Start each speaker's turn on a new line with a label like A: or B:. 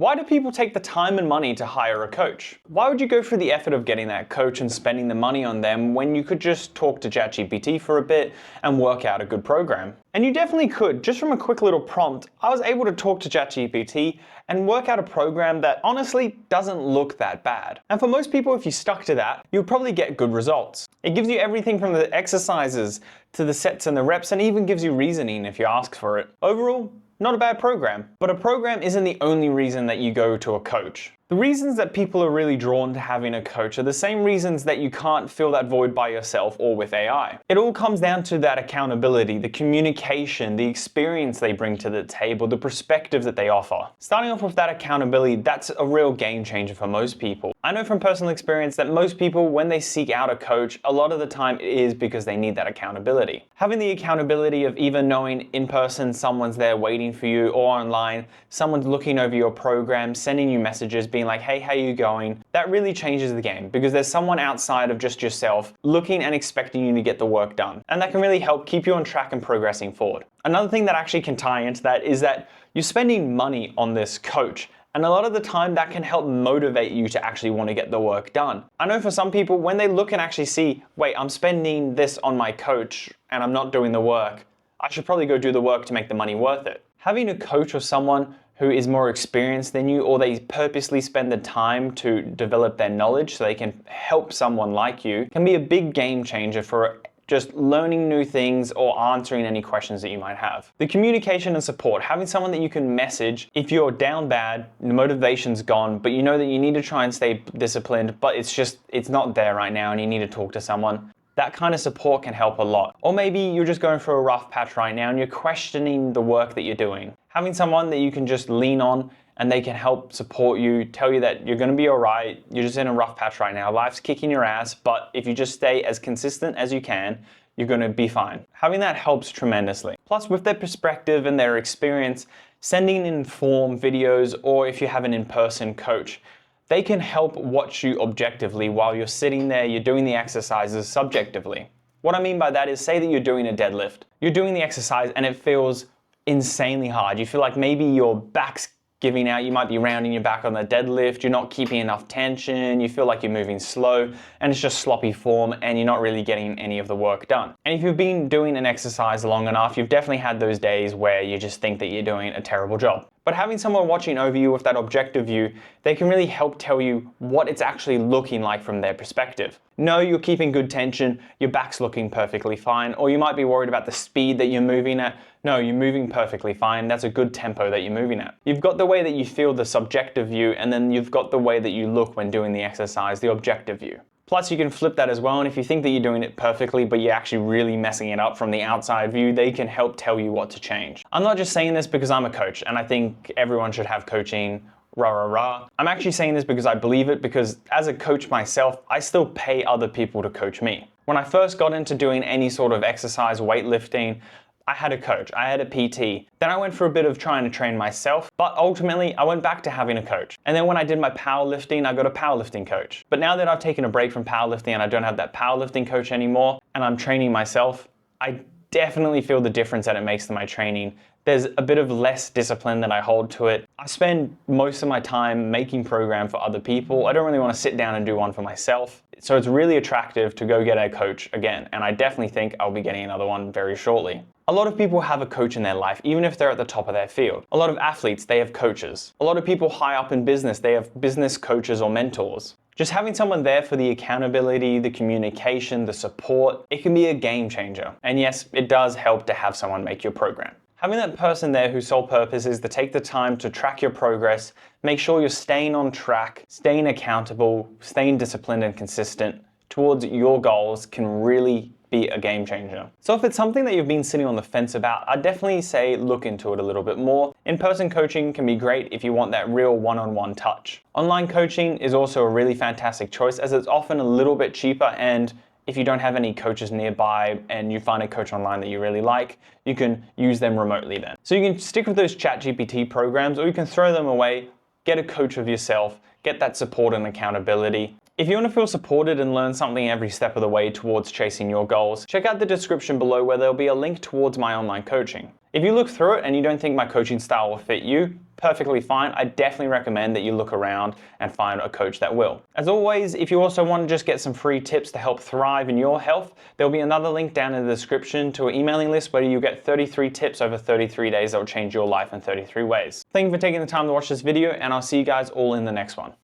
A: Why do people take the time and money to hire a coach? Why would you go through the effort of getting that coach and spending the money on them when you could just talk to ChatGPT for a bit and work out a good program? And you definitely could. Just from a quick little prompt, I was able to talk to ChatGPT and work out a program that honestly doesn't look that bad. And for most people, if you stuck to that, you'll probably get good results. It gives you everything from the exercises to the sets and the reps, and even gives you reasoning if you ask for it. Overall, not a bad program. But a program isn't the only reason that you go to a coach. The reasons that people are really drawn to having a coach are the same reasons that you can't fill that void by yourself or with AI. It all comes down to that accountability, the communication, the experience they bring to the table, the perspective that they offer. Starting off with that accountability, that's a real game changer for most people. I know from personal experience that most people, when they seek out a coach, a lot of the time it is because they need that accountability. Having the accountability of either knowing in person someone's there waiting for you, or online, someone's looking over your program, sending you messages, being like, hey, how you going? That really changes the game, because there's someone outside of just yourself looking and expecting you to get the work done. And that can really help keep you on track and progressing forward. Another thing that actually can tie into that is that you're spending money on this coach. And a lot of the time that can help motivate you to actually want to get the work done. I know for some people, when they look and actually see, wait, I'm spending this on my coach and I'm not doing the work, I should probably go do the work to make the money worth it. Having a coach or someone who is more experienced than you, or they purposely spend the time to develop their knowledge so they can help someone like you, can be a big game changer for just learning new things or answering any questions that you might have. The communication and support, having someone that you can message if you're down bad, the motivation's gone, but you know that you need to try and stay disciplined, but it's not there right now and you need to talk to someone. That kind of support can help a lot. Or maybe you're just going through a rough patch right now and you're questioning the work that you're doing. Having someone that you can just lean on and they can help support you, tell you that you're gonna be all right, you're just in a rough patch right now, life's kicking your ass, but if you just stay as consistent as you can, you're gonna be fine. Having that helps tremendously. Plus, with their perspective and their experience, sending in form videos, or if you have an in-person coach, they can help watch you objectively while you're sitting there, you're doing the exercises subjectively. What I mean by that is, say that you're doing a deadlift. You're doing the exercise and it feels insanely hard. You feel like maybe your back's giving out, you might be rounding your back on the deadlift, you're not keeping enough tension, you feel like you're moving slow, and it's just sloppy form and you're not really getting any of the work done. And if you've been doing an exercise long enough, you've definitely had those days where you just think that you're doing a terrible job. But having someone watching over you with that objective view, they can really help tell you what it's actually looking like from their perspective. No, you're keeping good tension, your back's looking perfectly fine, or you might be worried about the speed that you're moving at. No, you're moving perfectly fine, that's a good tempo that you're moving at. You've got the way that you feel, the subjective view, and then you've got the way that you look when doing the exercise, the objective view. Plus, you can flip that as well, and if you think that you're doing it perfectly, but you're actually really messing it up from the outside view, they can help tell you what to change. I'm not just saying this because I'm a coach, and I think everyone should have coaching, rah, rah, rah. I'm actually saying this because I believe it, because as a coach myself, I still pay other people to coach me. When I first got into doing any sort of exercise, weightlifting, I had a coach, I had a PT. Then I went for a bit of trying to train myself, but ultimately I went back to having a coach. And then when I did my powerlifting, I got a powerlifting coach. But now that I've taken a break from powerlifting and I don't have that powerlifting coach anymore, and I'm training myself, I definitely feel the difference that it makes to my training. There's a bit of less discipline that I hold to it. I spend most of my time making programs for other people. I don't really want to sit down and do one for myself. So it's really attractive to go get a coach again. And I definitely think I'll be getting another one very shortly. A lot of people have a coach in their life, even if they're at the top of their field. A lot of athletes, they have coaches. A lot of people high up in business, they have business coaches or mentors. Just having someone there for the accountability, the communication, the support, it can be a game changer. And yes, it does help to have someone make your program. Having that person there whose sole purpose is to take the time to track your progress, make sure you're staying on track, staying accountable, staying disciplined and consistent towards your goals can really be a game changer. So if it's something that you've been sitting on the fence about, I'd definitely say look into it a little bit more. In-person coaching can be great if you want that real one-on-one touch. Online coaching is also a really fantastic choice, as it's often a little bit cheaper, and if you don't have any coaches nearby and you find a coach online that you really like, you can use them remotely then. So you can stick with those ChatGPT programs, or you can throw them away, get a coach of yourself, get that support and accountability. If you want to feel supported and learn something every step of the way towards chasing your goals, check out the description below where there'll be a link towards my online coaching. If you look through it and you don't think my coaching style will fit you, perfectly fine. I definitely recommend that you look around and find a coach that will. As always, if you also want to just get some free tips to help thrive in your health, there'll be another link down in the description to an emailing list where you get 33 tips over 33 days that will change your life in 33 ways. Thank you for taking the time to watch this video, and I'll see you guys all in the next one.